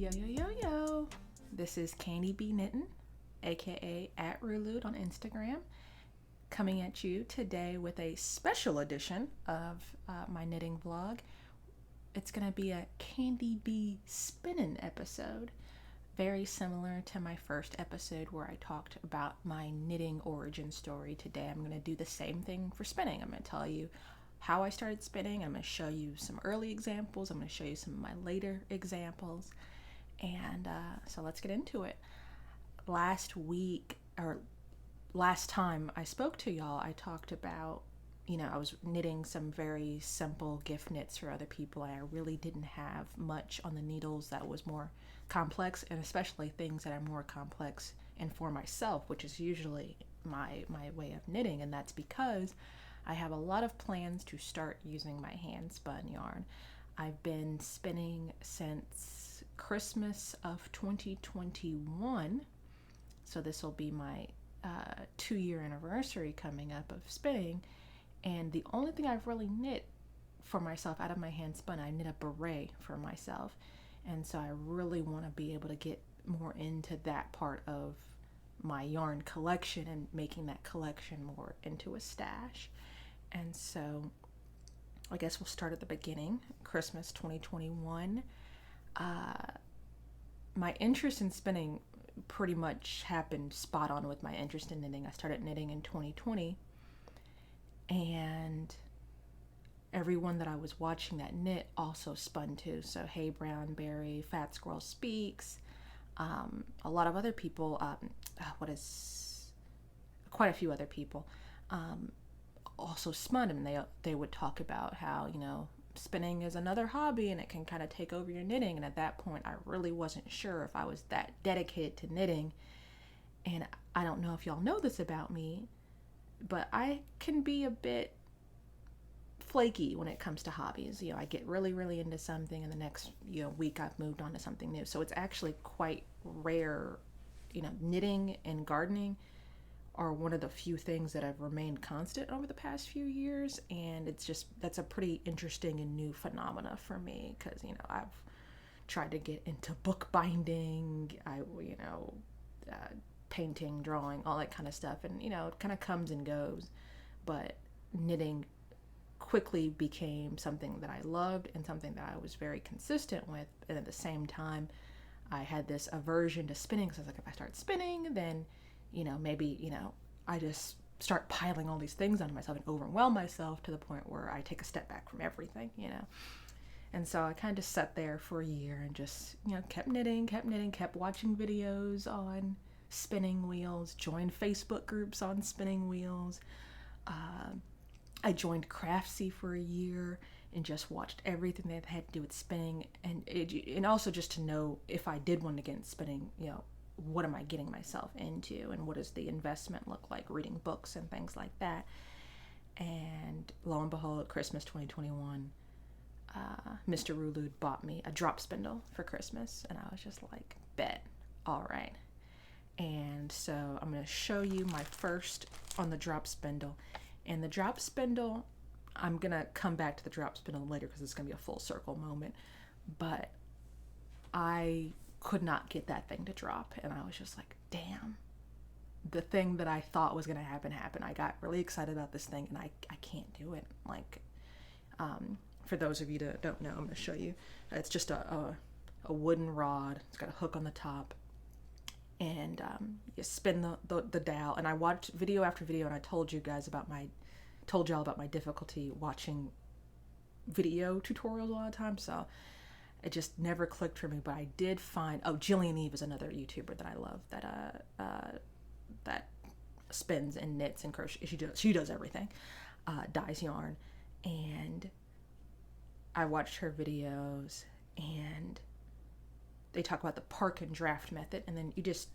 Yo, yo, yo, yo. This is candibknittin, aka @Rulude on Instagram, coming at you today with a special edition of my knitting vlog. It's going to be a Candy Bee spinning episode, very similar to my first episode where I talked about my knitting origin story. Today I'm going to do the same thing for spinning. I'm going to tell you how I started spinning. I'm going to show you some early examples. I'm going to show you some of my later examples. And so let's get into it. Last time I spoke to y'all, I talked about, I was knitting some very simple gift knits for other people. And I really didn't have much on the needles that was more complex, and especially things that are more complex and for myself, which is usually my way of knitting. And that's because I have a lot of plans to start using my hand spun yarn. I've been spinning since Christmas of 2021, so this will be my 2-year anniversary coming up of spinning, and the only thing I've really knit for myself out of my hand spun, I knit a beret for myself, and so I really want to be able to get more into that part of my yarn collection and making that collection more into a stash. And so I guess we'll start at the beginning. Christmas 2021. My interest in spinning pretty much happened spot on with my interest in knitting. I started knitting in 2020, and everyone that I was watching that knit also spun too. So Hey Brown Berry, Fat Squirrel Speaks, a lot of other people, quite a few other people, also spun, and they would talk about how, spinning is another hobby and it can kind of take over your knitting. And at that point I really wasn't sure if I was that dedicated to knitting. And I don't know if y'all know this about me, but I can be a bit flaky when it comes to hobbies. I get really into something, and the next week I've moved on to something new. So it's actually quite rare. Knitting and gardening are one of the few things that have remained constant over the past few years, and that's a pretty interesting and new phenomena for me, because I've tried to get into book binding, painting, drawing, all that kind of stuff, and it kind of comes and goes, but knitting quickly became something that I loved and something that I was very consistent with. And at the same time, I had this aversion to spinning, because I was like, if I start spinning, then maybe, I just start piling all these things on myself and overwhelm myself to the point where I take a step back from everything, And so I kind of sat there for a year and just, kept knitting, kept watching videos on spinning wheels, joined Facebook groups on spinning wheels. I joined Craftsy for a year and just watched everything that had to do with spinning, and also just to know if I did want to get into spinning, what am I getting myself into, and what does the investment look like, reading books and things like that. And lo and behold, Christmas 2021, Mr. Rulude bought me a drop spindle for Christmas, and I was just like, bet, all right. And so I'm going to show you my first on the drop spindle. And the drop spindle, I'm going to come back to the drop spindle later because it's going to be a full circle moment, but I could not get that thing to drop, and I was just like, damn, the thing that I thought was going to happen happened. I got really excited about this thing, and I can't do it. Like, for those of you that don't know, I'm going to show you. It's just a wooden rod. It's got a hook on the top, and you spin the dowel. And I watched video after video, and I told y'all about my difficulty watching video tutorials a lot of times, so it just never clicked for me. But I did find, Jillian Eve is another YouTuber that I love, that spins and knits and crochet. She does everything, dyes yarn, and I watched her videos, and they talk about the park and draft method, and then you just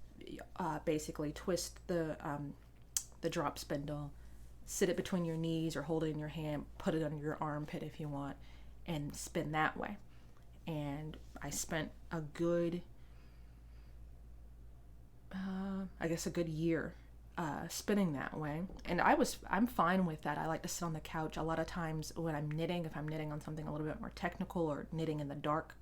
basically twist the drop spindle, sit it between your knees or hold it in your hand, put it under your armpit if you want, and spin that way. And I spent a good year spinning that way, and I'm fine with that. I like to sit on the couch a lot of times when I'm knitting. If I'm knitting on something a little bit more technical or knitting in the dark,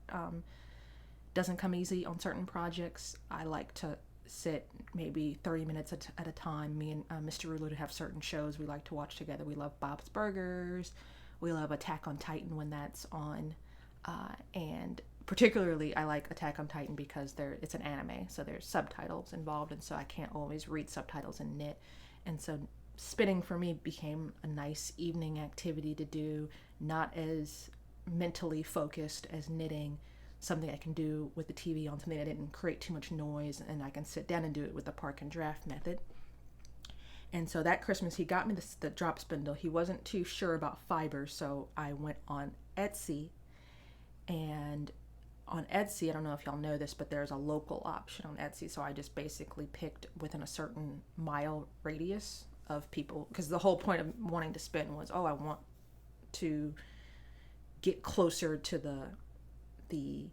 doesn't come easy on certain projects. I like to sit maybe 30 minutes at a time. Me and Mr. Ruler have certain shows we like to watch together. We love Bob's Burgers. We love Attack on Titan when that's on. And particularly, I like Attack on Titan because it's an anime, so there's subtitles involved, and so I can't always read subtitles and knit. And so spinning for me became a nice evening activity to do, not as mentally focused as knitting, something I can do with the TV on, something that didn't create too much noise, and I can sit down and do it with the park and draft method. And so that Christmas, he got me the drop spindle. He wasn't too sure about fibers, so I went on Etsy. And on Etsy, I don't know if y'all know this, but there's a local option on Etsy. So I just basically picked within a certain mile radius of people, because the whole point of wanting to spin was, I want to get closer to the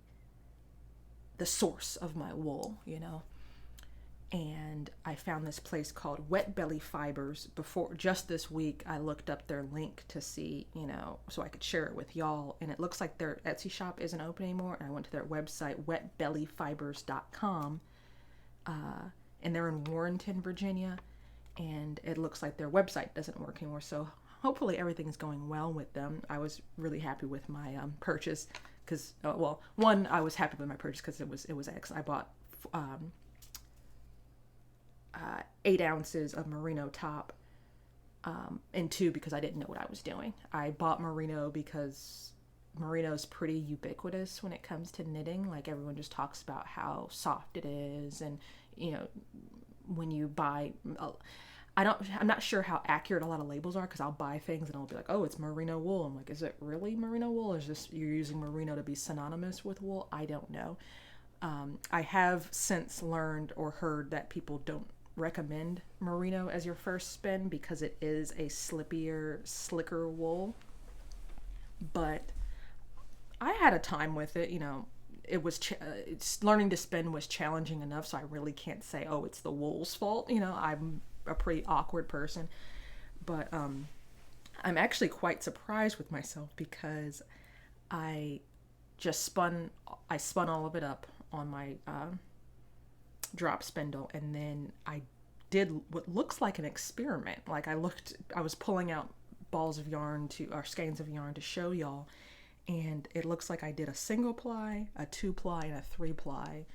source of my wool, And I found this place called Wet Belly Fibers. Just this week, I looked up their link to see, so I could share it with y'all. And it looks like their Etsy shop isn't open anymore. And I went to their website, wetbellyfibers.com. And they're in Warrenton, Virginia. And it looks like their website doesn't work anymore. So hopefully everything's going well with them. I was really happy with my purchase. Because, one, I was happy with my purchase because it was X. I bought 8 ounces of merino top, and 2 because I didn't know what I was doing. I bought merino because merino is pretty ubiquitous when it comes to knitting. Like, everyone just talks about how soft it is, and when you buy, I'm not sure how accurate a lot of labels are, because I'll buy things and I'll be like, oh, it's merino wool. I'm like, is it really merino wool, or is just you're using merino to be synonymous with wool? I don't know. I have since learned or heard that people don't recommend merino as your first spin because it is a slippier, slicker wool. But I had a time with it. It was learning to spin was challenging enough, so I really can't say, oh, it's the wool's fault. I'm a pretty awkward person. But I'm actually quite surprised with myself because I spun all of it up on my drop spindle, and then I did what looks like an experiment. Like, I was pulling out balls of yarn or skeins of yarn to show y'all, and it looks like I did a single ply, a 2-ply, and a 3-ply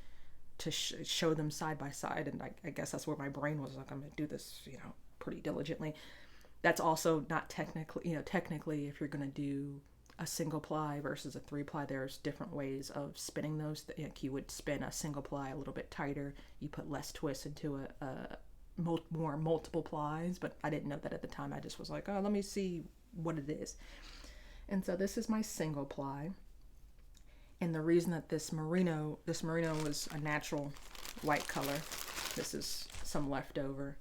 to show them side by side. And I guess that's where my brain was like, I'm gonna do this pretty diligently. That's also not technically if you're gonna do a single ply versus a 3-ply, there's different ways of spinning those. Like, you would spin a single ply a little bit tighter, you put less twist into more multiple plies, but I didn't know that at the time. I just was like, oh, let me see what it is. And so this is my single ply. And the reason that this merino was a natural white color, this is some leftover,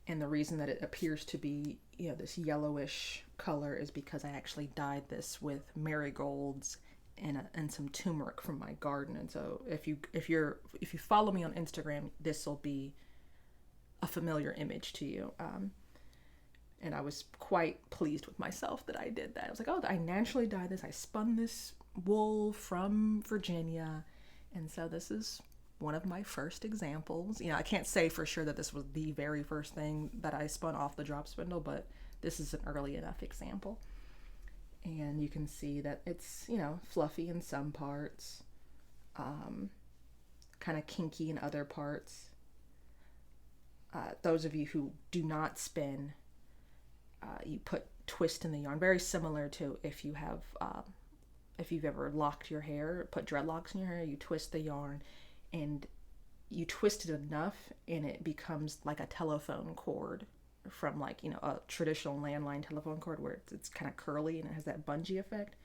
and the reason that it appears to be, this yellowish color is because I actually dyed this with marigolds and some turmeric from my garden. And so if you follow me on Instagram, this will be a familiar image to you. And I was quite pleased with myself that I did that. I was like, oh, I naturally dyed this. I spun this wool from Virginia. And so this is one of my first examples. I can't say for sure that this was the very first thing that I spun off the drop spindle, but this is an early enough example. And you can see that it's, fluffy in some parts, kind of kinky in other parts. Those of you who do not spin, you put twist in the yarn, very similar to if you've ever locked your hair, put dreadlocks in your hair, you twist the yarn and you twist it enough and it becomes like a telephone cord from a traditional landline telephone cord where it's kind of curly and it has that bungee effect.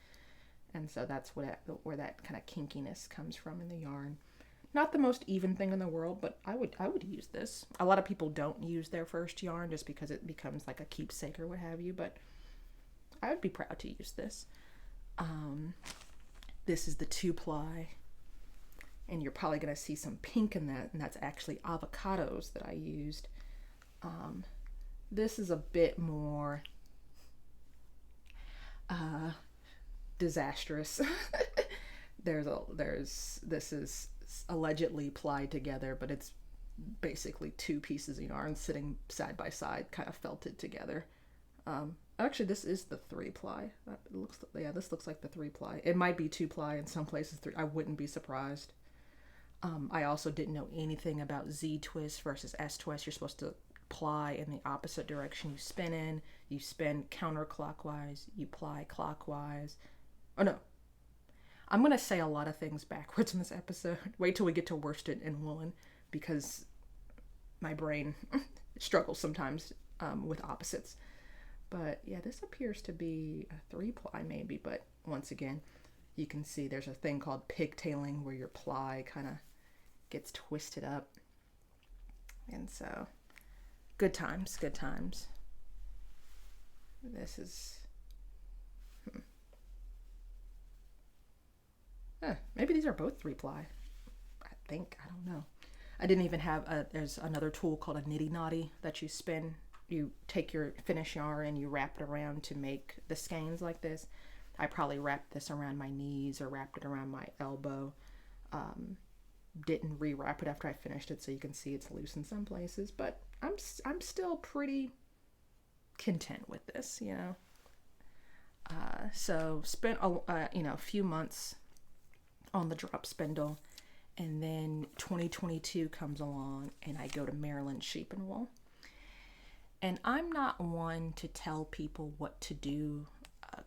And so that's where that kind of kinkiness comes from in the yarn. Not the most even thing in the world, but I would use this. A lot of people don't use their first yarn just because it becomes like a keepsake or what have you, but I would be proud to use this. This is the 2-ply, and you're probably going to see some pink in that, and that's actually avocados that I used. This is a bit more disastrous. this is allegedly plied together, but it's basically two pieces of yarn sitting side by side, kind of felted together. Actually, this is the 3-ply. This looks like the 3-ply. It might be 2-ply in some places. I wouldn't be surprised. I also didn't know anything about Z twist versus S twist. You're supposed to ply in the opposite direction you spin in. You spin counterclockwise. You ply clockwise. Oh no, I'm gonna say a lot of things backwards in this episode. Wait till we get to worsted and woolen, because my brain struggles sometimes with opposites. But yeah, this appears to be a 3-ply maybe, but once again, you can see there's a thing called pigtailing where your ply kind of gets twisted up. And so, good times, good times. This is... maybe these are both 3-ply. I think, I don't know. I didn't even have there's another tool called a nitty knotty that you spin. You take your finish yarn and you wrap it around to make the skeins like this. I probably wrapped this around my knees or wrapped it around my elbow. Didn't rewrap it after I finished it, so you can see it's loose in some places, but I'm still pretty content with this, you know. So spent a few months on the drop spindle, and then 2022 comes along and I go to Maryland Sheep and Wool. And I'm not one to tell people what to do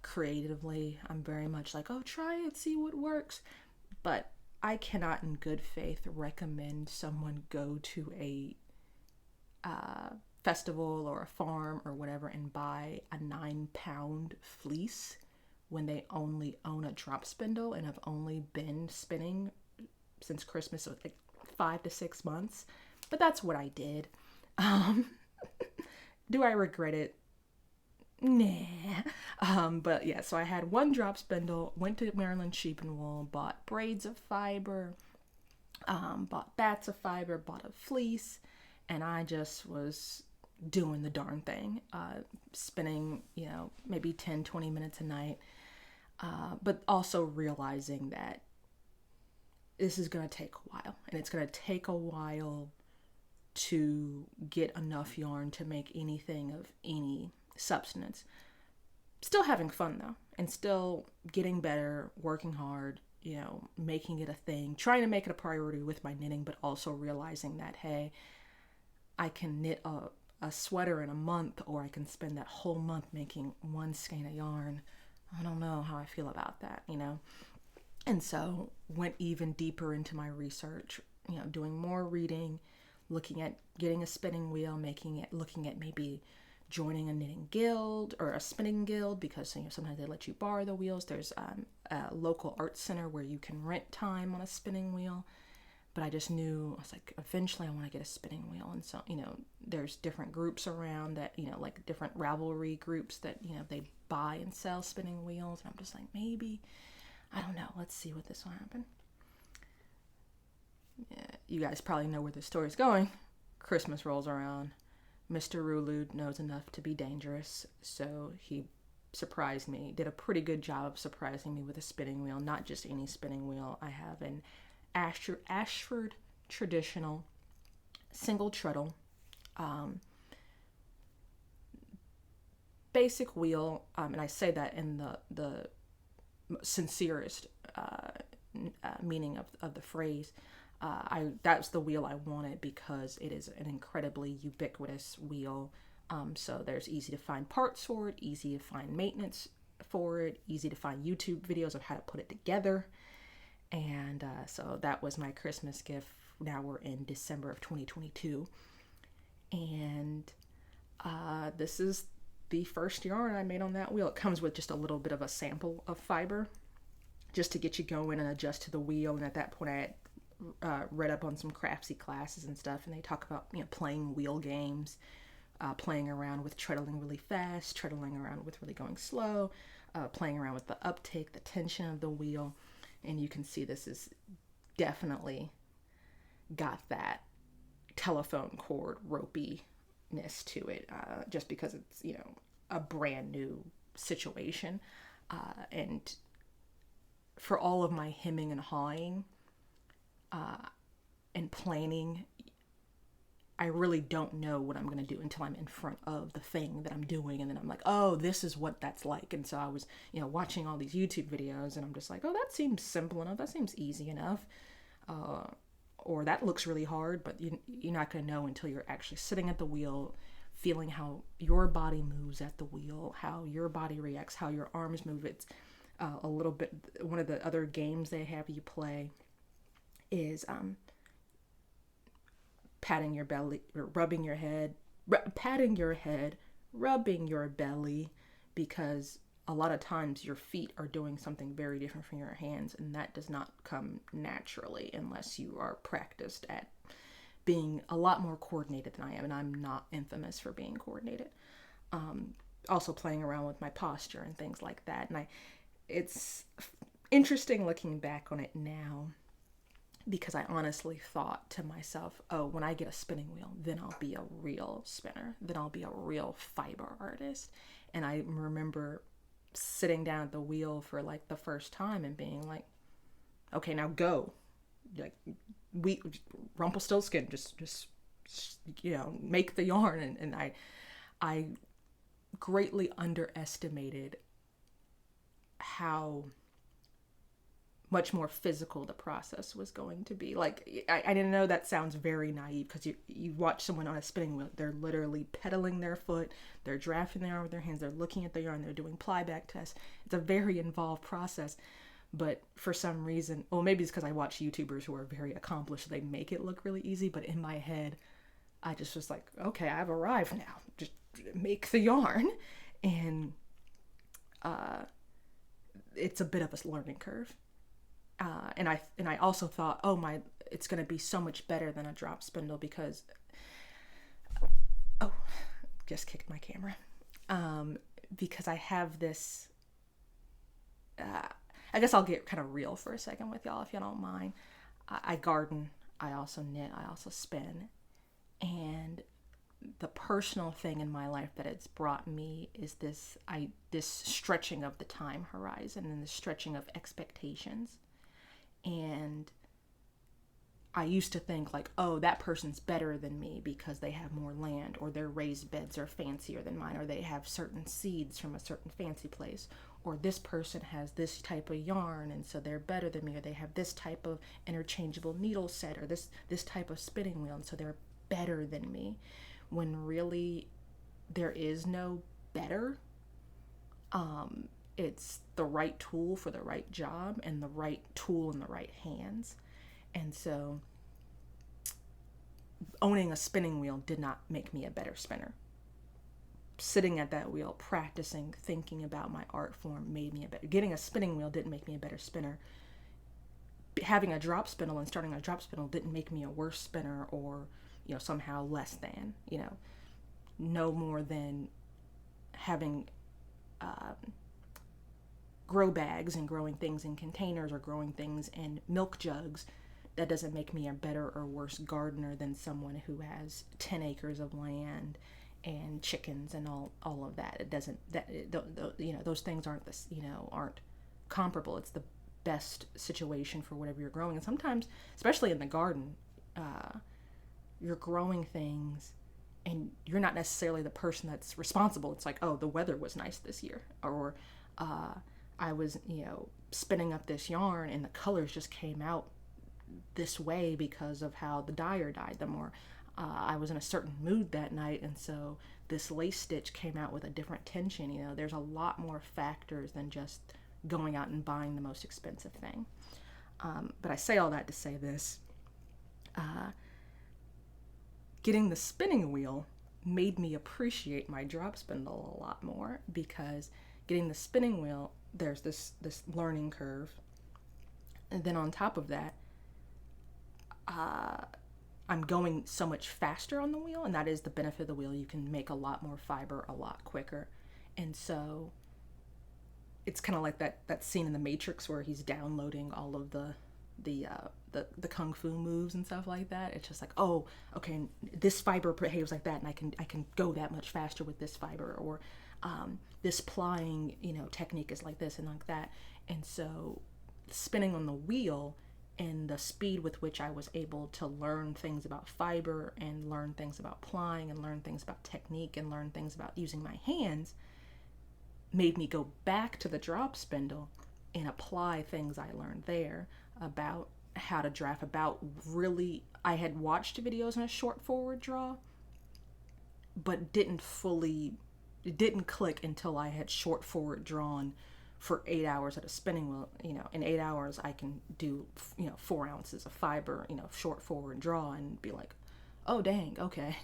creatively. I'm very much like, oh, try it, see what works. But I cannot in good faith recommend someone go to a festival or a farm or whatever and buy a 9-pound fleece when they only own a drop spindle and have only been spinning since Christmas, so like 5 to 6 months. But that's what I did. Do I regret it? Nah. But yeah, so I had one drop spindle, went to Maryland Sheep and Wool, bought braids of fiber, bought bats of fiber, bought a fleece, and I just was doing the darn thing, spinning, maybe 10, 20 minutes a night, but also realizing that this is going to take a while, and it's going to take a while to get enough yarn to make anything of any substance. Still having fun though, and still getting better, working hard, making it a thing, trying to make it a priority with my knitting, but also realizing that, hey, I can knit a sweater in a month, or I can spend that whole month making one skein of yarn. I don't know how I feel about that, And so went even deeper into my research, doing more reading, looking at getting a spinning wheel, looking at maybe joining a knitting guild or a spinning guild, because sometimes they let you borrow the wheels. There's a local art center where you can rent time on a spinning wheel. But I just knew, I was like, eventually I want to get a spinning wheel. And so, there's different groups around that, like different Ravelry groups that, they buy and sell spinning wheels. And I'm just like, maybe, I don't know, let's see what this will happen. Yeah, you guys probably know where this story's going. Christmas rolls around. Mr. Rulu knows enough to be dangerous, so he surprised me. Did a pretty good job of surprising me with a spinning wheel. Not just any spinning wheel. I have an Ashford traditional single treadle basic wheel, and I say that in the sincerest meaning of the phrase. That's the wheel I wanted because it is an incredibly ubiquitous wheel. So there's easy to find parts for it, easy to find maintenance for it, easy to find YouTube videos of how to put it together. And so that was my Christmas gift. Now we're in December of 2022. And this is the first yarn I made on that wheel. It comes with just a little bit of a sample of fiber just to get you going and adjust to the wheel. And at that point I had read up on some craftsy classes and stuff, and they talk about playing wheel games, playing around with treadling really fast, treadling around with really going slow, playing around with the uptake, the tension of the wheel. And you can see this is definitely got that telephone cord ropiness to it, just because it's a brand new situation, and for all of my hemming and hawing and planning, I really don't know what I'm going to do until I'm in front of the thing that I'm doing. And then I'm like, oh, this is what that's like. And so I was, watching all these YouTube videos, and I'm just like, oh, that seems simple enough. That seems easy enough. Or that looks really hard, but you're not going to know until you're actually sitting at the wheel, feeling how your body moves at the wheel, how your body reacts, how your arms move. It's a little bit, one of the other games they have you play is patting your belly, or rubbing your head, patting your head, rubbing your belly, because a lot of times your feet are doing something very different from your hands, and that does not come naturally unless you are practiced at being a lot more coordinated than I am, and I'm not infamous for being coordinated. Also playing around with my posture and things like that, and it's interesting looking back on it now, because I honestly thought to myself, oh, when I get a spinning wheel, then I'll be a real spinner. Then I'll be a real fiber artist. And I remember sitting down at the wheel for like the first time and being like, okay, now go. Like, Rumpelstiltskin, just make the yarn. And I greatly underestimated how much more physical the process was going to be. Like, I didn't know, that sounds very naive, because you watch someone on a spinning wheel, they're literally pedaling their foot, they're drafting the yarn with their hands, they're looking at the yarn, they're doing plyback tests. It's a very involved process, but for some reason, well, maybe it's because I watch YouTubers who are very accomplished, they make it look really easy, but in my head, I just was like, okay, I've arrived now, just make the yarn. And it's a bit of a learning curve. And I also thought, it's going to be so much better than a drop spindle, because, just kicked my camera, because I have this, I guess I'll get kind of real for a second with y'all, if you don't mind. I garden, I also knit, I also spin, and the personal thing in my life that it's brought me is this stretching of the time horizon, and the stretching of expectations. And I used to think like, oh, that person's better than me because they have more land, or their raised beds are fancier than mine, or they have certain seeds from a certain fancy place, or this person has this type of yarn and so they're better than me, or they have this type of interchangeable needle set, or this type of spinning wheel and so they're better than me, when really there is no better. It's the right tool for the right job, and the right tool in the right hands. And so owning a spinning wheel did not make me a better spinner. Sitting at that wheel, practicing, thinking about my art form made me a better. Getting a spinning wheel didn't make me a better spinner. Having a drop spindle and starting a drop spindle didn't make me a worse spinner, or, somehow less than, no more than having grow bags and growing things in containers, or growing things in milk jugs. That doesn't make me a better or worse gardener than someone who has 10 acres of land and chickens and all of that. It doesn't, those things aren't aren't comparable. It's the best situation for whatever you're growing. And sometimes, especially in the garden, you're growing things and you're not necessarily the person that's responsible. It's like, oh, the weather was nice this year, or I was, spinning up this yarn and the colors just came out this way because of how the dyer dyed them, or I was in a certain mood that night, and so this lace stitch came out with a different tension. There's a lot more factors than just going out and buying the most expensive thing. But I say all that to say this. Getting the spinning wheel made me appreciate my drop spindle a lot more, because getting the spinning wheel, there's this learning curve, and then on top of that, I'm going so much faster on the wheel, and that is the benefit of the wheel. You can make a lot more fiber a lot quicker, and so it's kind of like that scene in The Matrix where he's downloading all of the kung fu moves and stuff like that. It's just like, oh, okay, this fiber behaves like that, and I can go that much faster with this fiber, or this plying technique is like this and like that. And so spinning on the wheel and the speed with which I was able to learn things about fiber and learn things about plying and learn things about technique and learn things about using my hands made me go back to the drop spindle and apply things I learned there about how to draft, about really, I had watched videos on a short forward draw, but it didn't click until I had short forward drawn for 8 hours at a spinning wheel. In 8 hours I can do 4 ounces of fiber, short forward draw, and be like, oh dang, okay.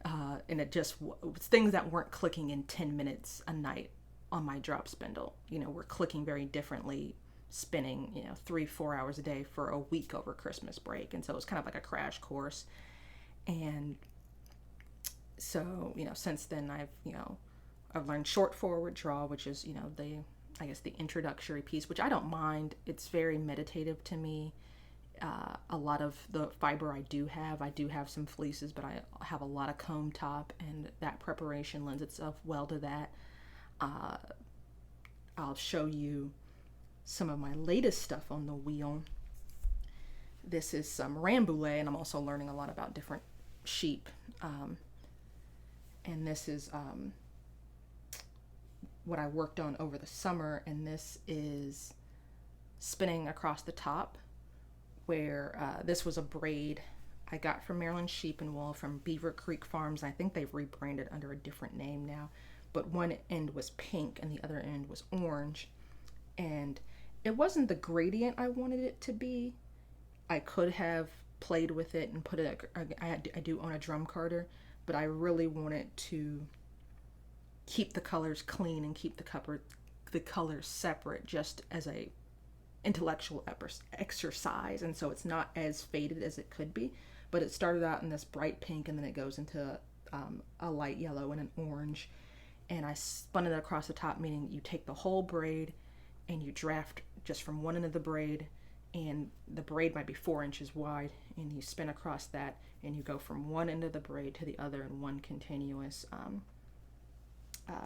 And it just was things that weren't clicking in 10 minutes a night on my drop spindle. We're clicking very differently, spinning 3-4 hours a day for a week over Christmas break. And so it was kind of like a crash course. And so since then I've learned short forward draw, which is the introductory piece, which I don't mind. It's very meditative to me. A lot of the fiber I do have some fleeces, but I have a lot of comb top, and that preparation lends itself well to that. I'll show you some of my latest stuff on the wheel. This is some Rambouillet, and I'm also learning a lot about different sheep. And this is what I worked on over the summer, and this is spinning across the top, where this was a braid I got from Maryland Sheep and Wool from Beaver Creek Farms. I think they've rebranded under a different name now, but one end was pink and the other end was orange, and it wasn't the gradient I wanted it to be. I could have played with it and put it, I do own a drum carder, but I really wanted to keep the colors clean and keep the colors separate, just as a intellectual exercise. And so it's not as faded as it could be, but it started out in this bright pink, and then it goes into a light yellow and an orange. And I spun it across the top, meaning you take the whole braid and you draft just from one end of the braid, and the braid might be 4 inches wide, and you spin across that, and you go from one end of the braid to the other in one continuous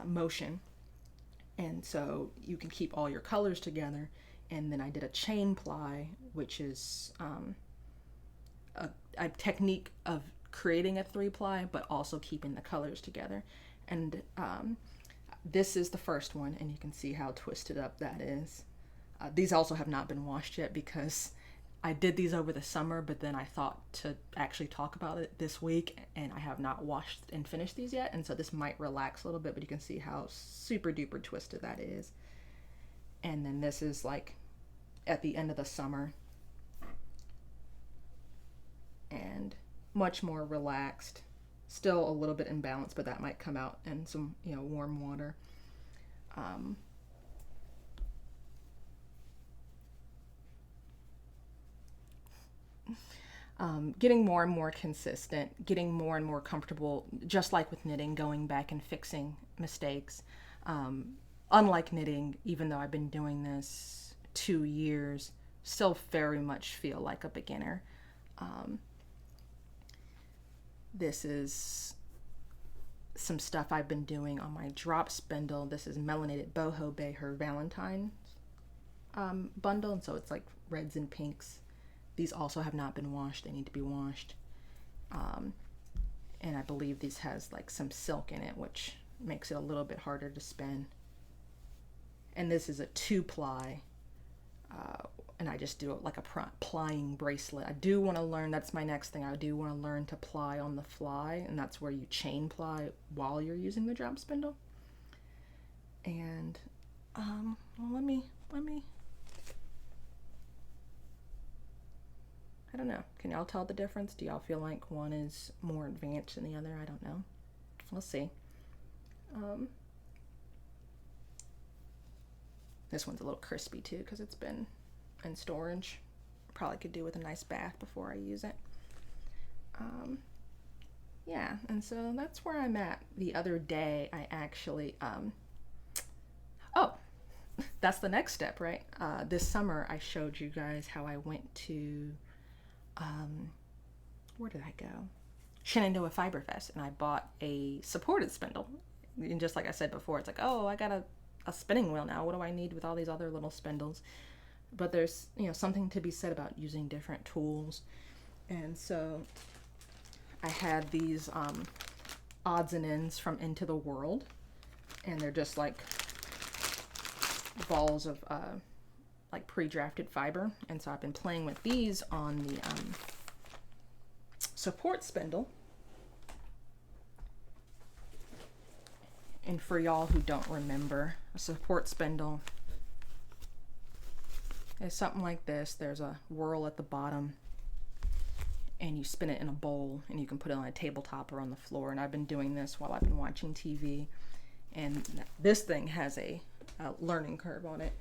motion. And so you can keep all your colors together. And then I did a chain ply, which is a technique of creating a 3-ply, but also keeping the colors together. And this is the first one, and you can see how twisted up that is. These also have not been washed yet, because I did these over the summer, but then I thought to actually talk about it this week, and I have not washed and finished these yet, and so this might relax a little bit, but you can see how super duper twisted that is. And then this is like at the end of the summer, and much more relaxed, still a little bit imbalanced, but that might come out in some warm water. Getting more and more consistent, getting more and more comfortable, just like with knitting, going back and fixing mistakes. Unlike knitting, even though I've been doing this 2 years, still very much feel like a beginner. This is some stuff I've been doing on my drop spindle. This is Melanated Boho Bay, her Valentine's bundle, and so it's like reds and pinks. These also have not been washed. They need to be washed. And I believe these has like some silk in it, which makes it a little bit harder to spin. And this is a 2-ply, and I just do it like a plying bracelet. I do want to learn, that's my next thing, I do want to learn to ply on the fly, and that's where you chain ply while you're using the drop spindle. And well, let me I don't know. Can y'all tell the difference? Do y'all feel like one is more advanced than the other? I don't know. We'll see. This one's a little crispy too, because it's been in storage. Probably could do with a nice bath before I use it. Yeah, and so that's where I'm at. The other day I actually oh, that's the next step, right? This summer I showed you guys how I went to where did I go? Shenandoah Fiber Fest, and I bought a supported spindle. And just like I said before, it's like, oh, I got a spinning wheel now. What do I need with all these other little spindles? But there's, something to be said about using different tools. And so I had these odds and ends from Into the World, and they're just like balls of like pre-drafted fiber. And so I've been playing with these on the support spindle. And for y'all who don't remember, a support spindle is something like this. There's a whirl at the bottom, and you spin it in a bowl, and you can put it on a tabletop or on the floor. And I've been doing this while I've been watching TV. And this thing has a learning curve on it.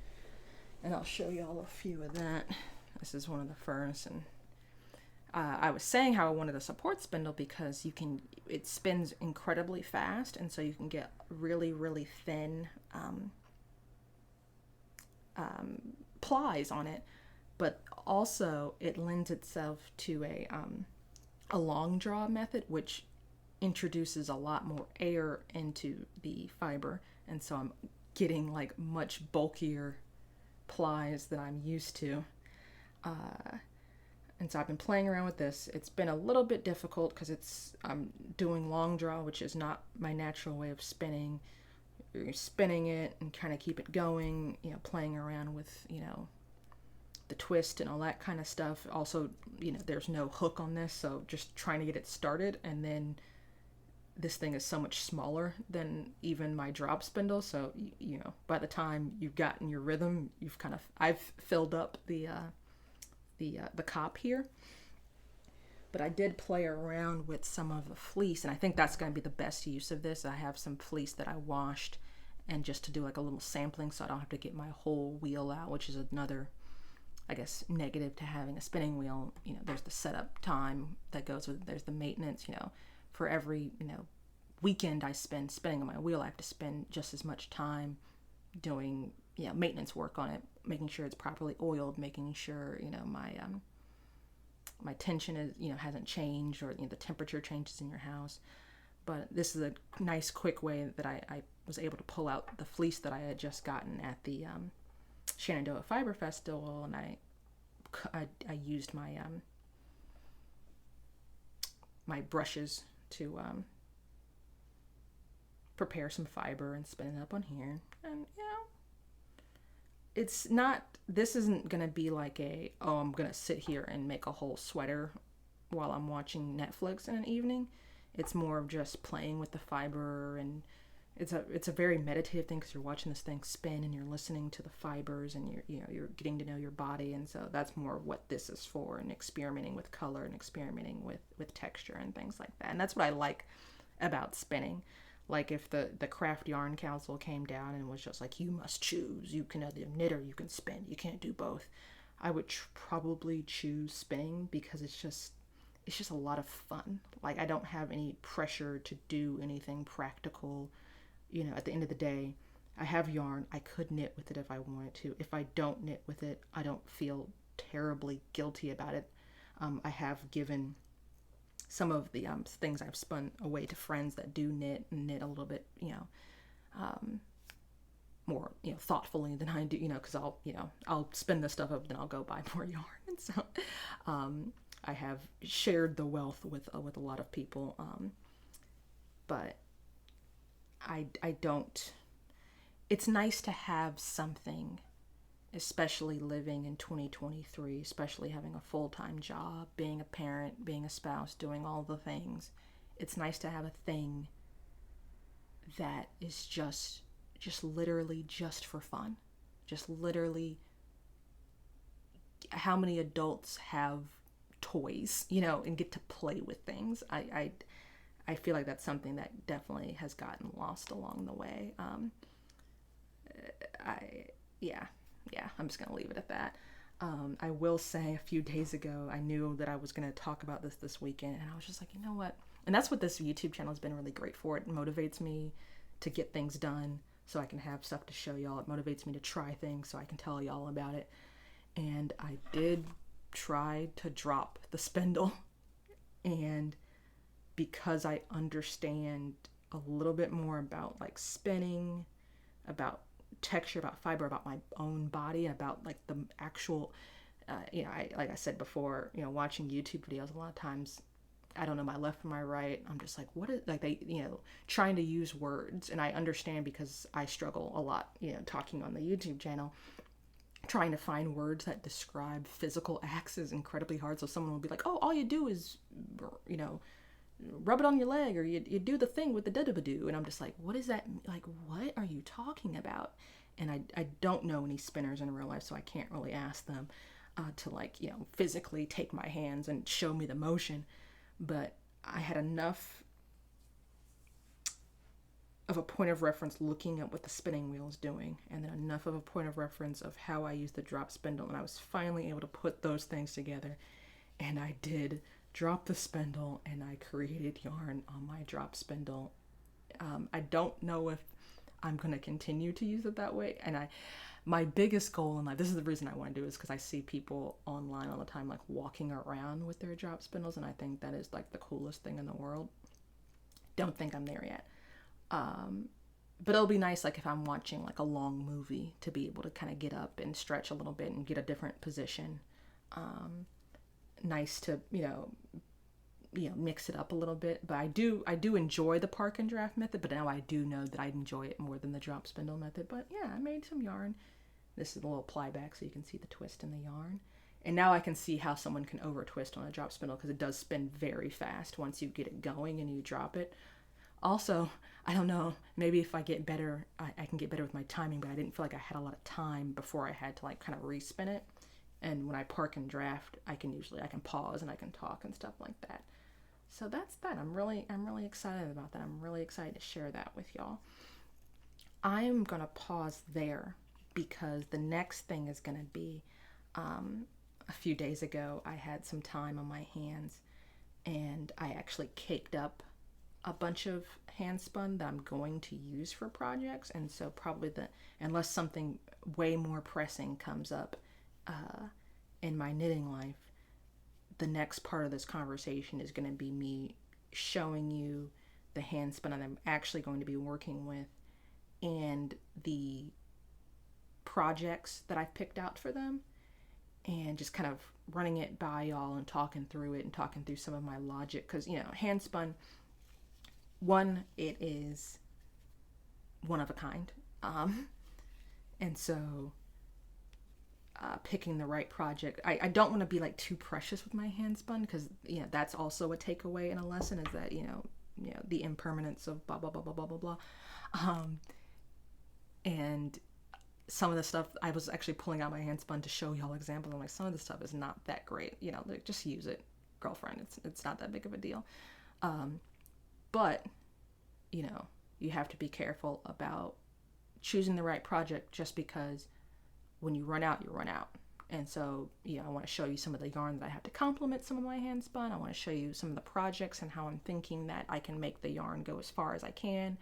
And I'll show y'all a few of that. This is one of the first. And I was saying how I wanted a support spindle because it spins incredibly fast, and so you can get really, really thin plies on it. But also it lends itself to a long draw method, which introduces a lot more air into the fiber, and so I'm getting like much bulkier plies than I'm used to. And so I've been playing around with this. It's been a little bit difficult because I'm doing long draw, which is not my natural way of spinning. You're spinning it and kind of keep it going, playing around with, the twist and all that kind of stuff. Also, there's no hook on this, so just trying to get it started. And then this thing is so much smaller than even my drop spindle. So, by the time you've gotten your rhythm, I've filled up the cop here. But I did play around with some of the fleece, and I think that's going to be the best use of this. I have some fleece that I washed, and just to do like a little sampling so I don't have to get my whole wheel out, which is another, I guess, negative to having a spinning wheel. There's the setup time that goes with it. There's the maintenance. For every weekend I spend spinning on my wheel, I have to spend just as much time doing maintenance work on it, making sure it's properly oiled, making sure my tension is hasn't changed, or the temperature changes in your house. But this is a nice quick way that I was able to pull out the fleece that I had just gotten at the Shenandoah Fiber Festival, and I used my my brushes to prepare some fiber and spin it up on here. And this isn't gonna be like I'm gonna sit here and make a whole sweater while I'm watching Netflix in an evening. It's more of just playing with the fiber, and it's a very meditative thing because you're watching this thing spin and you're listening to the fibers, and you're getting to know your body. And so that's more of what this is for, and experimenting with color and experimenting with texture and things like that. And that's what I like about spinning. Like if the Craft Yarn Council came down and was just like, you must choose, you can either knit or you can spin, you can't do both, I would probably choose spinning because it's just a lot of fun. Like I don't have any pressure to do anything practical. At the end of the day, I have yarn. I could knit with it if I wanted to. If I don't knit with it, I don't feel terribly guilty about it. I have given some of the things I've spun away to friends that do knit, and knit a little bit, more, thoughtfully than I do, because I'll spin this stuff up, then I'll go buy more yarn. And so I have shared the wealth with a lot of people, but I don't. It's nice to have something, especially living in 2023, especially having a full-time job, being a parent, being a spouse, doing all the things. It's nice to have a thing that is just literally just for fun. Just literally, how many adults have toys, and get to play with things? I feel like that's something that definitely has gotten lost along the way. I'm just going to leave it at that. I will say a few days ago, I knew that I was going to talk about this weekend, and I was just like, you know what? And that's what this YouTube channel has been really great for. It motivates me to get things done so I can have stuff to show y'all. It motivates me to try things so I can tell y'all about it. And I did try to drop the spindle, and because I understand a little bit more about like spinning, about texture, about fiber, about my own body, about like the actual, like I said before, watching YouTube videos, a lot of times I don't know my left from my right. I'm just like, what is, like, they, trying to use words. And I understand because I struggle a lot, talking on the YouTube channel. Trying to find words that describe physical acts is incredibly hard. So someone will be like, oh, all you do is, rub it on your leg, or you do the thing with the da-da-ba-doo. And I'm just like, what is that? Like, what are you talking about? And I don't know any spinners in real life, so I can't really ask them to, like, physically take my hands and show me the motion. But I had enough of a point of reference looking at what the spinning wheel is doing, and then enough of a point of reference of how I use the drop spindle, and I was finally able to put those things together. And I did drop the spindle, and I created yarn on my drop spindle. I don't know if I'm going to continue to use it that way. And my biggest goal in life, this is the reason I want to do it, is because I see people online all the time, like, walking around with their drop spindles, and I think that is like the coolest thing in the world. Don't think I'm there yet. But it'll be nice, like, if I'm watching like a long movie, to be able to kind of get up and stretch a little bit and get a different position. Nice to, mix it up a little bit. But I do enjoy the park and draft method, but now I do know that I enjoy it more than the drop spindle method. But yeah, I made some yarn. This is a little ply back so you can see the twist in the yarn. And now I can see how someone can over twist on a drop spindle, because it does spin very fast once you get it going and you drop it. Also, I don't know, maybe if I get better, I can get better with my timing, but I didn't feel like I had a lot of time before I had to, like, kind of respin it. And when I park and draft, I can pause and I can talk and stuff like that. So that's that. I'm really excited about that. I'm really excited to share that with y'all. I'm going to pause there because the next thing is going to be, a few days ago, I had some time on my hands, and I actually caked up a bunch of hand spun that I'm going to use for projects. And so probably unless something way more pressing comes up in my knitting life, the next part of this conversation is going to be me showing you the hand spun that I'm actually going to be working with, and the projects that I've picked out for them, and just kind of running it by y'all and talking through it and talking through some of my logic. Because, hand spun, one, it is one of a kind. And so picking the right project, I don't want to be like too precious with my hand spun, because that's also a takeaway in a lesson, is that the impermanence of blah blah blah blah blah blah blah. And some of the stuff, I was actually pulling out my hand spun to show y'all examples. I'm like, some of the stuff is not that great, like, just use it, girlfriend. It's not that big of a deal. But you have to be careful about choosing the right project, just because when you run out, you run out. And so, I want to show you some of the yarn that I have to complement some of my hand spun. I want to show you some of the projects and how I'm thinking that I can make the yarn go as far as I can,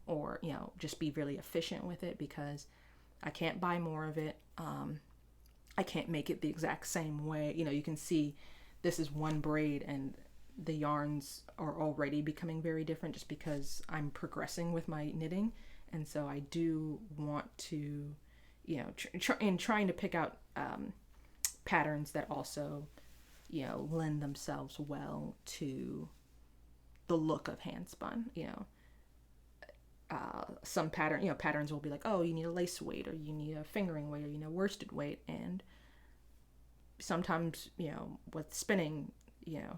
or, just be really efficient with it, because I can't buy more of it. I can't make it the exact same way. You can see this is one braid, and the yarns are already becoming very different, just because I'm progressing with my knitting. And so I do want to, trying to pick out patterns that also, lend themselves well to the look of hand spun. Some patterns will be like, oh, you need a lace weight, or you need a fingering weight, or worsted weight. And sometimes, with spinning,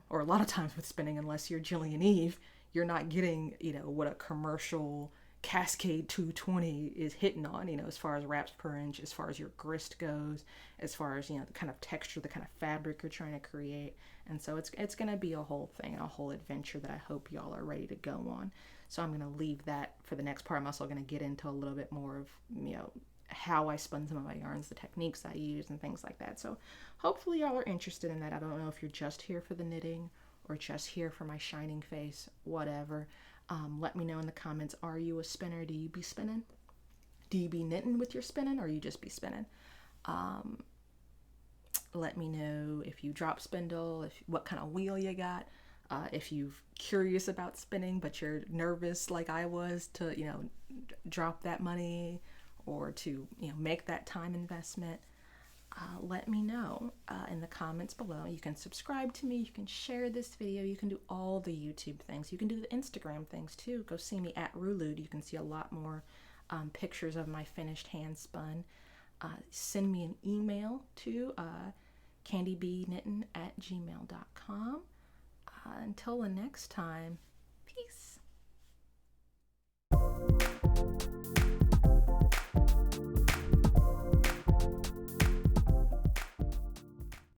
or a lot of times with spinning, unless you're Jillian Eve, you're not getting, what a commercial Cascade 220 is hitting on, as far as wraps per inch, as far as your grist goes, as far as, the kind of texture, the kind of fabric you're trying to create. And so it's going to be a whole thing, a whole adventure that I hope y'all are ready to go on. So I'm going to leave that for the next part. I'm also going to get into a little bit more of, how I spun some of my yarns, the techniques I use, and things like that. So hopefully y'all are interested in that. I don't know if you're just here for the knitting or just here for my shining face, whatever. Let me know in the comments, are you a spinner? Do you be spinning? Do you be knitting with your spinning, or you just be spinning? Let me know if you drop spindle, what kind of wheel you got. If you're curious about spinning, but you're nervous like I was to, drop that money, or to, make that time investment, let me know in the comments below. You can subscribe to me, you can share this video, you can do all the YouTube things, you can do the Instagram things too. Go see me at Rulude. You can see a lot more pictures of my finished hand spun. Send me an email to candibknittin@gmail.com. Until the next time,